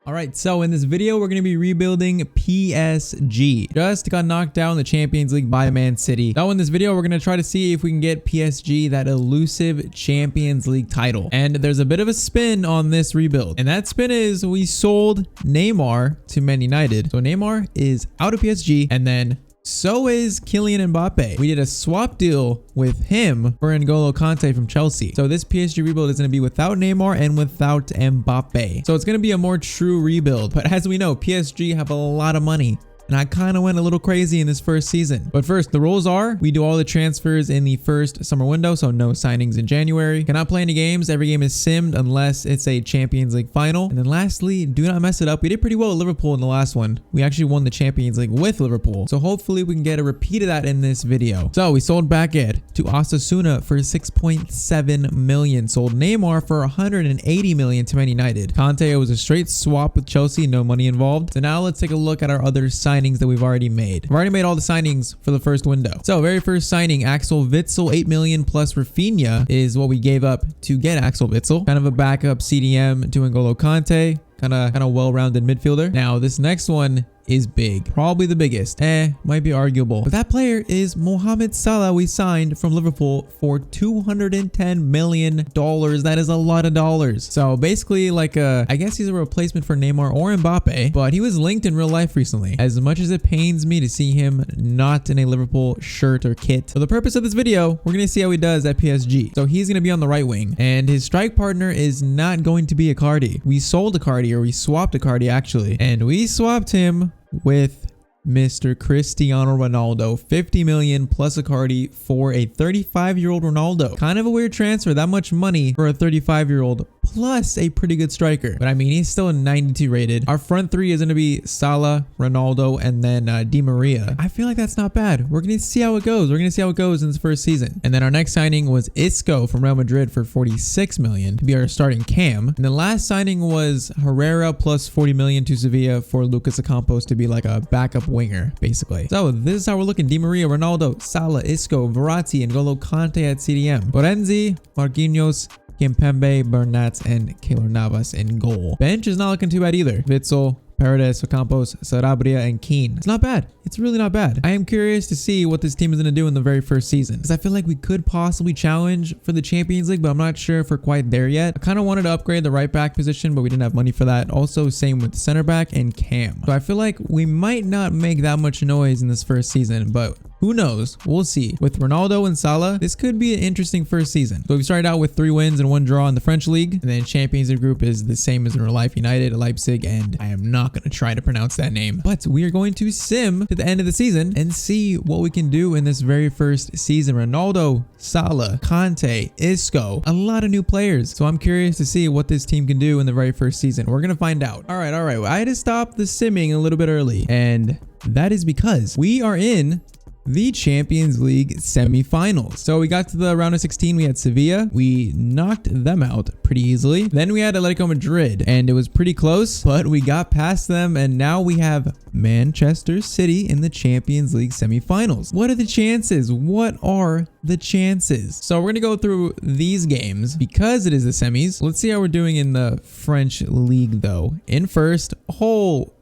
All right, so in this video, we're going to be rebuilding PSG. Just got knocked down in the Champions League by Man City. Now in this video, we're going to try to see if we can get PSG that elusive Champions League title. And there's a bit of a spin on this rebuild. And that spin is we sold Neymar to Man United. So Neymar is out of PSG, and then so is Kylian Mbappe. We did a swap deal with him for N'Golo Kante from Chelsea. So this PSG rebuild is going to be without Neymar and without Mbappe. So it's going to be a more true rebuild. But as we know, PSG have a lot of money. And I kind of went a little crazy in this first season. But first, the rules are we do all the transfers in the first summer window, so no signings in January. Cannot play any games. Every game is simmed unless it's a Champions League final. And then lastly, do not mess it up. We did pretty well at Liverpool in the last one. We actually won the Champions League with Liverpool. So hopefully we can get a repeat of that in this video. So we sold Baguette to Osasuna for 6.7 million. Sold Neymar for 180 million to Man United. Kante was a straight swap with Chelsea, no money involved. So now let's take a look at our other signings that we've already made. I've already made all the signings for the first window. So very first signing, Axel Witsel, 8 million plus Rafinha is what we gave up to get Axel Witsel. Kind of a backup CDM to N'Golo Kante. Kind of well-rounded midfielder. Now this next one is big, probably the biggest. Might be arguable, but that player is Mohamed Salah. We signed from Liverpool for $210 million. That is a lot of dollars. So basically, like I guess he's a replacement for Neymar or Mbappe, but he was linked in real life recently. As much as it pains me to see him not in a Liverpool shirt or kit, for the purpose of this video, we're gonna see how he does at PSG. So he's gonna be on the right wing, and his strike partner is not going to be Icardi. We sold Icardi, or we swapped Icardi actually, and we swapped him with Mr. Cristiano Ronaldo. 50 million plus Icardi for a 35-year-old Ronaldo. Kind of a weird transfer, that much money for a 35-year-old plus a pretty good striker. But I mean, he's still a 92 rated. Our front three is going to be Salah, Ronaldo, and then Di Maria. I feel like that's not bad. We're going to see how it goes. We're going to see how it goes in this first season. And then our next signing was Isco from Real Madrid for 46 million to be our starting cam. And the last signing was Herrera plus 40 million to Sevilla for Lucas Ocampos to be like a backup winger, basically. So this is how we're looking. Di Maria, Ronaldo, Salah, Isco, Verratti, and N'Golo Kante at CDM. Florenzi, Marquinhos, Kimpembe, Bernat, and Keylor Navas in goal. Bench is not looking too bad either. Witsel, Paredes, Ocampos, Sarabia, and Keane. It's not bad. It's really not bad. I am curious to see what this team is going to do in the very first season, because I feel like we could possibly challenge for the Champions League, but I'm not sure if we're quite there yet. I kind of wanted to upgrade the right back position, but we didn't have money for that. Also, same with center back and cam. So I feel like we might not make that much noise in this first season, but who knows? We'll see. With Ronaldo and Salah, this could be an interesting first season. So we started out with 3 wins and 1 draw in the French league, and then Champions League group is the same as in real life: United, Leipzig, and I am not going to try to pronounce that name, but we are going to sim to the end of the season and see what we can do in this very first season. Ronaldo, Salah, Kante, Isco, a lot of new players. So I'm curious to see what this team can do in the very first season. We're going to find out. All right. I had to stop the simming a little bit early, and that is because we are in the Champions League semifinals. So we got to the round of 16. We had Sevilla. We knocked them out pretty easily. Then we had Atletico Madrid, and it was pretty close, but we got past them, and now we have Manchester City in the Champions League semifinals. What are the chances? What are the chances? So we're going to go through these games because it is the semis. Let's see how we're doing in the French league though. In first,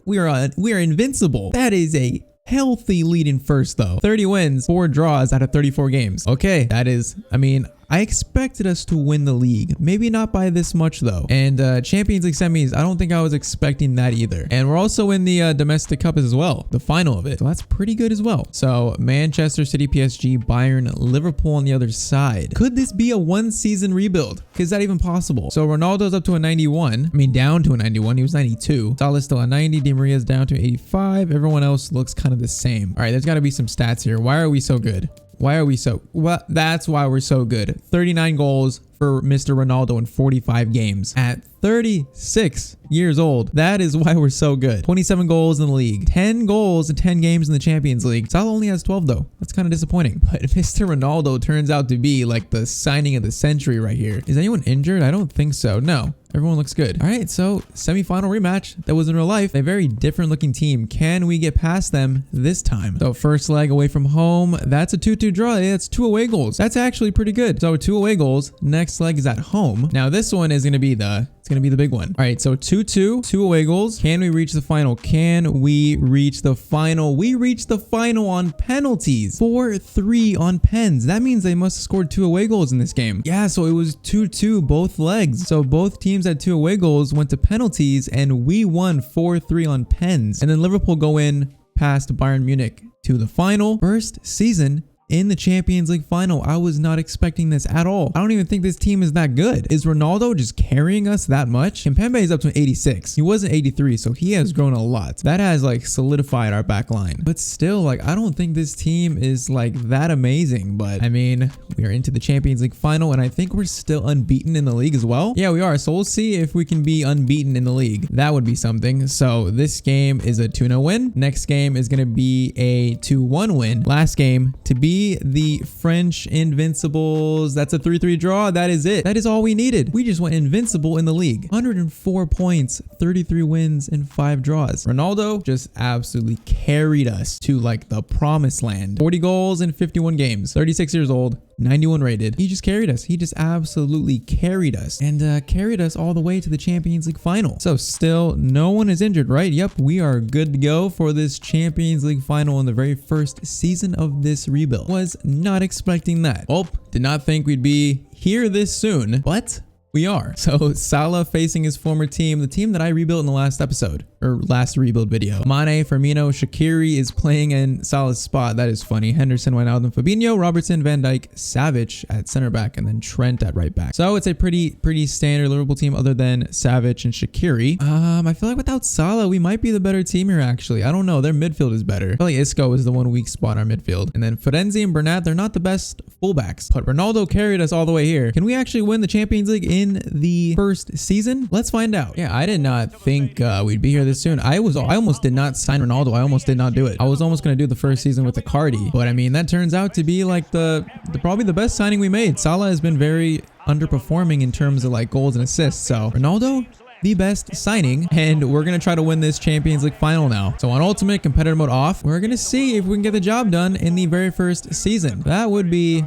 we are invincible. That is a healthy lead in first though. 30 wins, 4 draws out of 34 games. Okay, that is, I mean, I expected us to win the league. Maybe not by this much though. And Champions League semis, I don't think I was expecting that either. And we're also in the domestic cup as well, the final of it. So that's pretty good as well. So Manchester City, PSG, Bayern, Liverpool on the other side. Could this be a 1-season rebuild? Is that even possible? So Ronaldo's up to a 91. I mean, down to a 91. He was 92. Salah's still a 90. Di Maria's down to 85. Everyone else looks kind of the same. All right, there's got to be some stats here. Why are we so good? Why are we so... Well, that's why we're so good. 39 goals for Mr. Ronaldo in 45 games at 36 years old. That is why we're so good. 27 goals in the league. 10 goals in 10 games in the Champions League. Salah only has 12 though. That's kind of disappointing. But Mr. Ronaldo turns out to be like the signing of the century right here. Is anyone injured? I don't think so. No. Everyone looks good. All right, so semi-final rematch. That was in real life. A very different looking team. Can we get past them this time? So first leg away from home. That's a 2-2 draw. Yeah, it's 2 away goals. That's actually pretty good. So 2 away goals. Next leg is at home. Now this one is going to be the big one. All right, so 2-2, 2 away goals. Can we reach the final? Can we reach the final? We reached the final on penalties. 4-3 on pens. That means they must have scored 2 away goals in this game. Yeah, so it was 2-2 both legs. So both teams had 2 away goals, went to penalties, and we won 4-3 on pens. And then Liverpool go in past Bayern Munich to the final. First season in the Champions League final. I was not expecting this at all. I don't even think this team is that good. Is Ronaldo just carrying us that much? Kimpembe is up to 86. He wasn't 83, so he has grown a lot. That has like solidified our back line. But still, like, I don't think this team is like that amazing. But I mean, we are into the Champions League final, and I think we're still unbeaten in the league as well. Yeah, we are. So we'll see if we can be unbeaten in the league. That would be something. So this game is a 2-0 win. Next game is going to be a 2-1 win. Last game to be the French Invincibles. That's a 3-3 draw. That is it. That is all we needed. We just went invincible in the league. 104 points, 33 wins, and 5 draws. Ronaldo just absolutely carried us to like the promised land. 40 goals in 51 games. 36 years old. 91 rated. He just carried us. He just absolutely carried us and carried us all the way to the Champions League final. So still no one is injured, right? Yep, we are good to go for this Champions League final in the very first season of this rebuild. Was not expecting that. Oh, did not think we'd be here this soon, but we are. So Salah facing his former team, the team that I rebuilt in the last episode, or last rebuild video. Mane, Firmino, Shaqiri is playing in Salah's spot. That is funny. Henderson, Wijnaldum, Fabinho, Robertson, Van Dijk, Savic at center back, and then Trent at right back. So it's a pretty standard Liverpool team other than Savic and Shaqiri. I feel like without Salah, we might be the better team here actually. I don't know. Their midfield is better. I feel like Isco is the one weak spot in our midfield. And then Florenzi and Bernat, they're not the best fullbacks, but Ronaldo carried us all the way here. Can we actually win the Champions League in the first season? Let's find out. Yeah, I did not think we'd be here this soon. I almost did not sign Ronaldo. I almost did not do it. I was almost going to do the first season with Icardi, but I mean, that turns out to be like probably the best signing we made. Salah has been very underperforming in terms of like goals and assists. So Ronaldo, the best signing, and we're gonna try to win this Champions League final now. So on ultimate competitive mode off, we're gonna see if we can get the job done in the very first season. That would be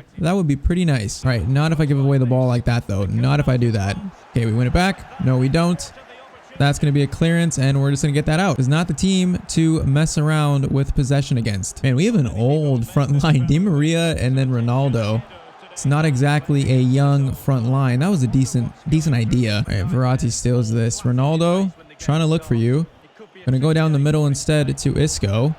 pretty nice. All right, not if I give away the ball like that though. Not if I do that. Okay, we win it back. No, we don't. That's going to be a clearance, and we're just going to get that out. It's not the team to mess around with possession against. Man, we have an old front line. Di Maria and then Ronaldo. It's not exactly a young front line. That was a decent idea. All right, Verratti steals this. Ronaldo, trying to look for you. Going to go down the middle instead to Isco.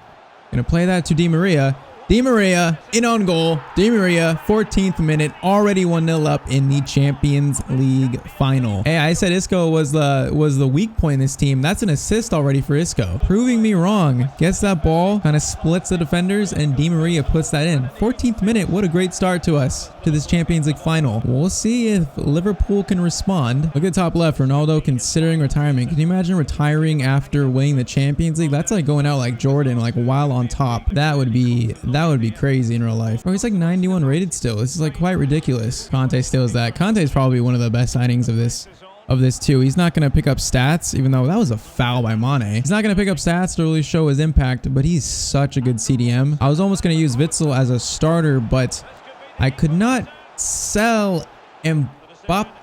Going to play that to Di Maria. Di Maria in on goal. Di Maria, 14th minute, already 1-0 up in the Champions League final. Hey, I said Isco was the weak point in this team. That's an assist already for Isco. Proving me wrong. Gets that ball, kind of splits the defenders, and Di Maria puts that in. 14th minute, what a great start to us, to this Champions League final. We'll see if Liverpool can respond. Look at the top left, Ronaldo considering retirement. Can you imagine retiring after winning the Champions League? That's like going out like Jordan, like while on top. That would be crazy in real life. Oh, he's like 91 rated still. This is like quite ridiculous. Conte steals that. Conte is probably one of the best signings of this too. He's not going to pick up stats, even though that was a foul by Mane. He's not going to pick up stats to really show his impact, but he's such a good CDM. I was almost going to use Witsel as a starter, but I could not sell Mbappe.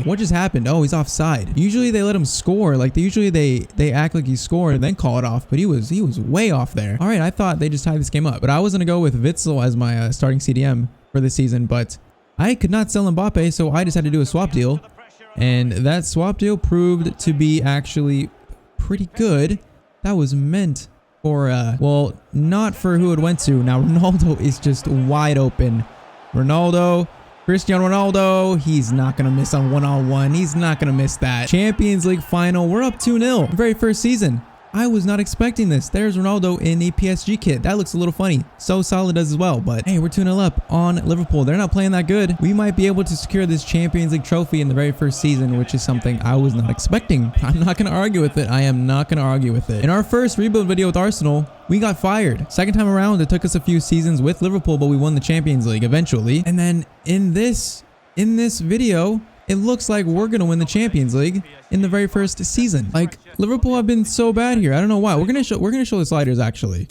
What just happened? Oh, he's offside. Usually they let him score. Like they act like he scored and then call it off, but he was way off there. All right, I thought they just tied this game up, but I was gonna go with Witsel as my starting CDM for this season, but I could not sell Mbappe, so I just had to do a swap deal, and that swap deal proved to be actually pretty good. That was meant for well, not for who it went to. Now Ronaldo is just wide open. Cristiano Ronaldo, he's not going to miss on one-on-one. He's not going to miss that. Champions League final, we're up 2-0. Very first season. I was not expecting this. There's Ronaldo in a PSG kit. That looks a little funny. So Salah does as well. But hey, we're 2-0 up on Liverpool. They're not playing that good. We might be able to secure this Champions League trophy in the very first season, which is something I was not expecting. I'm not going to argue with it. I am not going to argue with it. In our first rebuild video with Arsenal, we got fired. Second time around, it took us a few seasons with Liverpool, but we won the Champions League eventually. And then in this video, it looks like we're going to win the Champions League in the very first season. Like, Liverpool have been so bad here. I don't know why. We're going to show the sliders actually.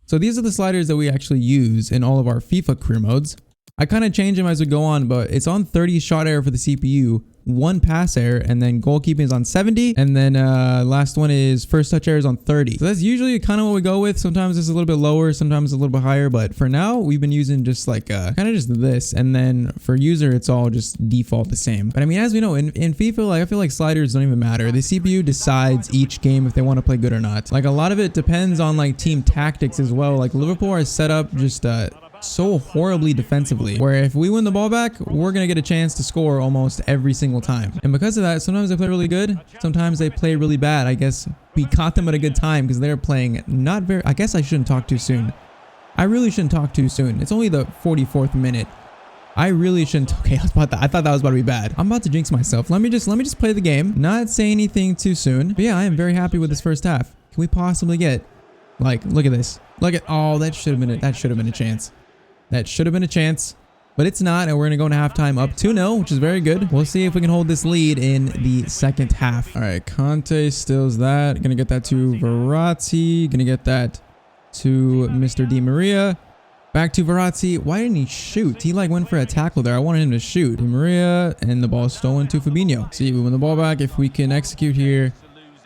So these are the sliders that we actually use in all of our FIFA career modes. I kind of change them as we go on, but it's on 30 shot error for the CPU, 1 pass error, and then goalkeeping is on 70, and then last one is first touch error is on 30. So that's usually kind of what we go with. Sometimes it's a little bit lower, sometimes a little bit higher, but for now we've been using just like kind of just this, and then for user it's all just default the same. But I mean, as we know in FIFA, like I feel like sliders don't even matter. The CPU decides each game if they want to play good or not. Like a lot of it depends on like team tactics as well. Like Liverpool are set up just so horribly defensively, where if we win the ball back, we're gonna get a chance to score almost every single time. And because of that, sometimes they play really good, sometimes they play really bad. I guess we caught them at a good time because they're playing not very. I guess I shouldn't talk too soon. I really shouldn't talk too soon. It's only the 44th minute. I really shouldn't. Okay, I thought that was about to be bad. I'm about to jinx myself. Let me just play the game, not say anything too soon. But yeah, I am very happy with this first half. Can we possibly get, like, look at this. Look at, oh, that should have been a chance. That should have been a chance, but it's not, and we're going to go into halftime up 2-0, which is very good. We'll see if we can hold this lead in the second half. All right, Conte stills that. Going to get that to Verratti. Going to get that to Mr. Di Maria. Back to Verratti. Why didn't he shoot? He like went for a tackle there. I wanted him to shoot. Di Maria, and the ball is stolen to Fabinho. See, we win the ball back. If we can execute here,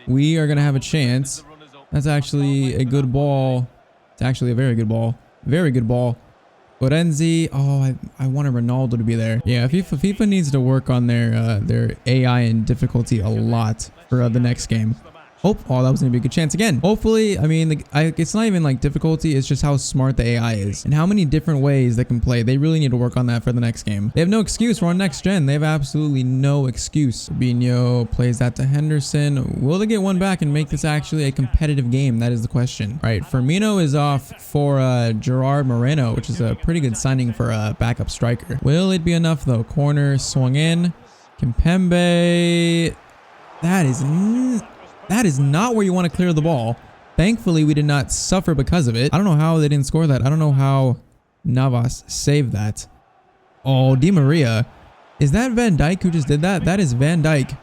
we are going to have a chance. That's actually a good ball. It's actually a very good ball. Very good ball. Florenzi, oh, I wanted Ronaldo to be there. Yeah, FIFA needs to work on their AI and difficulty a lot for the next game. Oh, that was gonna be a good chance again. Hopefully, I mean, it's not even like difficulty, it's just how smart the AI is and how many different ways they can play. They really need to work on that for the next game. They have no excuse. We're on next gen. They have absolutely no excuse. Fabinho plays that to Henderson. Will they get one back and make this actually a competitive game? That is the question. All right, Firmino is off for Gerard Moreno, which is a pretty good signing for a backup striker. Will it be enough though? Corner swung in. Kimpembe. That is not where you want to clear the ball. Thankfully, we did not suffer because of it. I don't know how they didn't score that. I don't know how Navas saved that. Oh, Di Maria. Is that Van Dijk who just did that? That is Van Dijk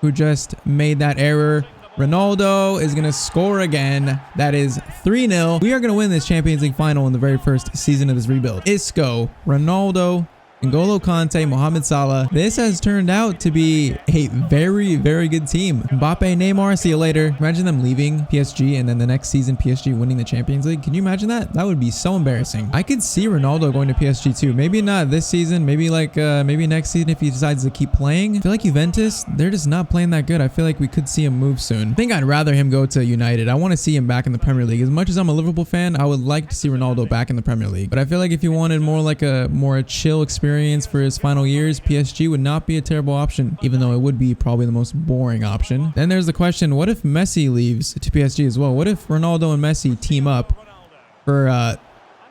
who just made that error. Ronaldo is going to score again. That is 3-0. We are going to win this Champions League final in the very first season of this rebuild. Isco, Ronaldo, N'Golo Kante, Mohamed Salah. This has turned out to be a very, very good team. Mbappe, Neymar, see you later. Imagine them leaving PSG and then the next season PSG winning the Champions League. Can you imagine that? That would be so embarrassing. I could see Ronaldo going to PSG too. Maybe not this season. Maybe like maybe next season if he decides to keep playing. I feel like Juventus, they're just not playing that good. I feel like we could see him move soon. I think I'd rather him go to United. I want to see him back in the Premier League. As much as I'm a Liverpool fan, I would like to see Ronaldo back in the Premier League. But I feel like if you wanted more like a chill experience for his final years, PSG would not be a terrible option, even though it would be probably the most boring option. Then there's the question, what if Messi leaves to PSG as well? What if Ronaldo and Messi team up for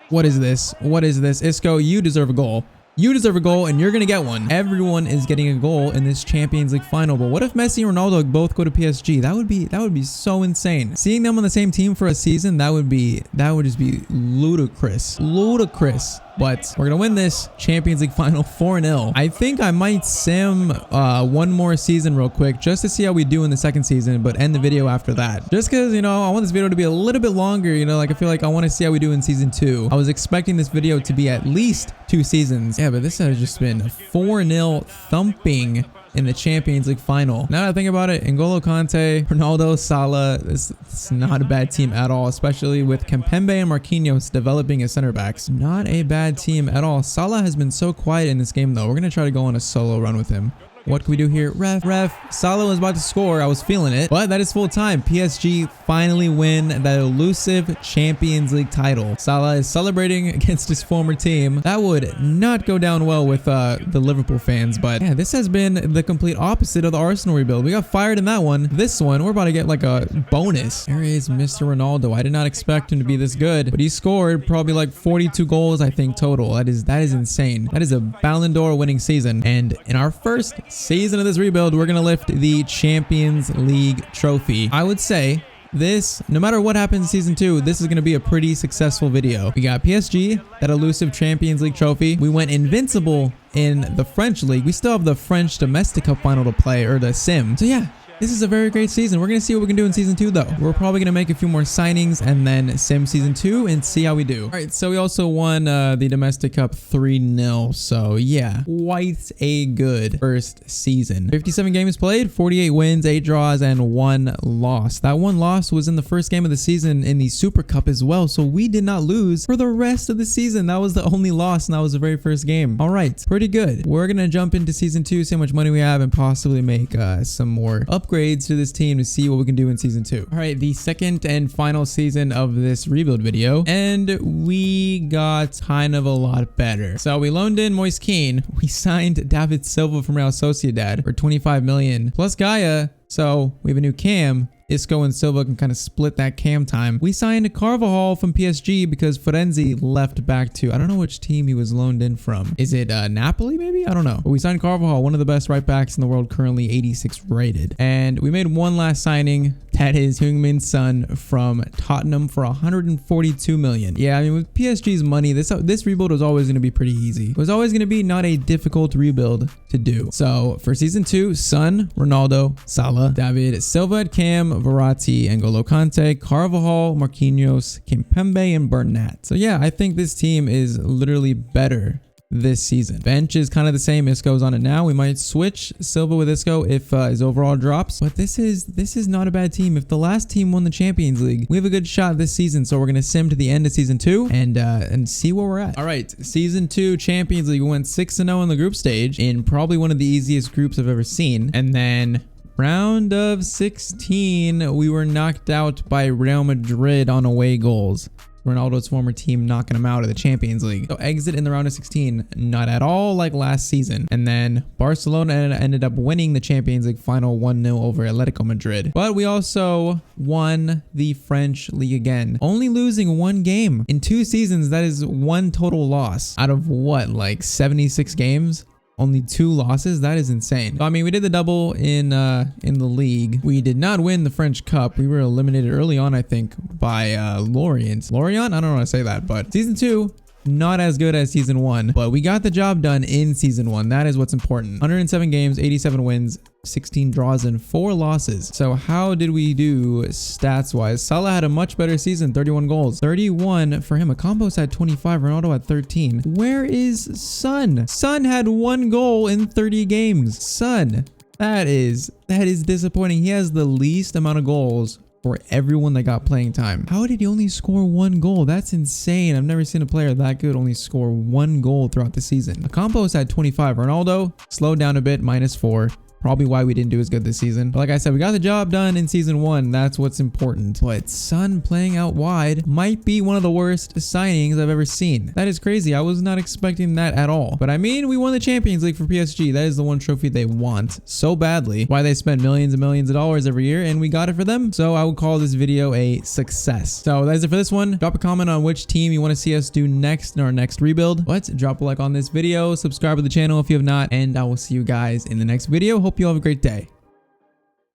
what is this? What is this? Isco, you deserve a goal. You deserve a goal and you're going to get one. Everyone is getting a goal in this Champions League final. But what if Messi and Ronaldo both go to PSG? That would be so insane. Seeing them on the same team for a season, that would just be ludicrous. Ludicrous. But we're going to win this Champions League final 4-0. I think I might sim one more season real quick just to see how we do in the second season, but end the video after that. Just because, you know, I want this video to be a little bit longer, you know, like I feel like I want to see how we do in season 2. I was expecting this video to be at least 2 seasons. Yeah, but this has just been 4-0 thumping in the Champions League final. Now that I think about it, N'Golo Kante, Ronaldo, Salah, it's not a bad team at all, especially with Kimpembe and Marquinhos developing as center backs. Not a bad team at all. Salah has been so quiet in this game though. We're going to try to go on a solo run with him. What can we do here? Ref. Salah was about to score. I was feeling it. But that is full time. PSG finally win that elusive Champions League title. Salah is celebrating against his former team. That would not go down well with the Liverpool fans. But yeah, this has been the complete opposite of the Arsenal rebuild. We got fired in that one. This one, we're about to get like a bonus. There is Mr. Ronaldo. I did not expect him to be this good. But he scored probably like 42 goals, I think, total. That is insane. That is a Ballon d'Or winning season. And in our first season of this rebuild, we're going to lift the Champions League trophy. I would say no matter what happens in season 2, this is going to be a pretty successful video. We got PSG, that elusive Champions League trophy. We went invincible in the French league. We still have the French domestic cup final to play, or the sim. So yeah, this is a very great season. We're going to see what we can do in season 2 though. We're probably going to make a few more signings and then sim season 2 and see how we do. All right, so we also won the domestic cup 3-0. So yeah, quite a good first season. 57 games played, 48 wins, 8 draws, and 1 loss. That 1 loss was in the first game of the season in the Super Cup as well. So we did not lose for the rest of the season. That was the only loss, and that was the very first game. All right, pretty good. We're going to jump into season 2, see how much money we have, and possibly make some more upgrades to this team to see what we can do in season 2. All right, the second and final season of this rebuild video, and we got kind of a lot better. So we loaned in Moise Kean. We signed David Silva from Real Sociedad for 25 million plus Gaia. So we have a new cam. Isco and Silva can kind of split that cam time. We signed Carvajal from PSG because Firenze left back to, I don't know which team he was loaned in from. Is it Napoli maybe? I don't know. But we signed Carvajal, one of the best right backs in the world, currently 86 rated. And we made one last signing. That is Heung-min Son from Tottenham for 142 million. Yeah, I mean, with PSG's money, this rebuild was always going to be pretty easy. It was always going to be not a difficult rebuild to do. So for season 2, Son, Ronaldo, Salah, David Silva at cam, Verratti, N'Golo Kante, Carvajal, Marquinhos, Kimpembe, and Bernat. So yeah, I think this team is literally better this season. Bench is kind of the same. Isco's on it now. We might switch Silva with Isco if his overall drops. But this is not a bad team. If the last team won the Champions League, we have a good shot this season. So we're gonna sim to the end of season 2 and see where we're at. All right, season 2 Champions League. We went 6-0 in the group stage in probably one of the easiest groups I've ever seen. And then round of 16, we were knocked out by Real Madrid on away goals. Ronaldo's former team knocking him out of the Champions League. So exit in the round of 16, not at all like last season. And then Barcelona ended up winning the Champions League final 1-0 over Atletico Madrid. But we also won the French league again, only losing 1 game in 2 seasons. That is 1 total loss out of what, like 76 games? Only 2 losses? That is insane. So, I mean, we did the double in the league. We did not win the French Cup. We were eliminated early on, I think, by Lorient. Lorient? I don't know how to say that, but season 2, not as good as season 1, but we got the job done in season 1. That is what's important. 107 games, 87 wins, 16 draws, and 4 losses. So how did we do stats wise? Salah had a much better season, 31 goals, 31 for him. Acampos had 25, Ronaldo had 13. Where is Son? Son had 1 goal in 30 games. Son, that is disappointing. He has the least amount of goals for everyone that got playing time. How did he only score 1 goal? That's insane. I've never seen a player that good only score 1 goal throughout the season. Acampos had 25. Ronaldo slowed down a bit, -4. Probably why we didn't do as good this season. But like I said, we got the job done in season 1. That's what's important. But Son playing out wide might be one of the worst signings I've ever seen. That is crazy. I was not expecting that at all. But I mean, we won the Champions League for PSG. That is the one trophy they want so badly. Why they spend millions and millions of dollars every year, and we got it for them. So I would call this video a success. So that is it for this one. Drop a comment on which team you want to see us do next in our next rebuild. But drop a like on this video, subscribe to the channel if you have not, and I will see you guys in the next video. Hope you all have a great day.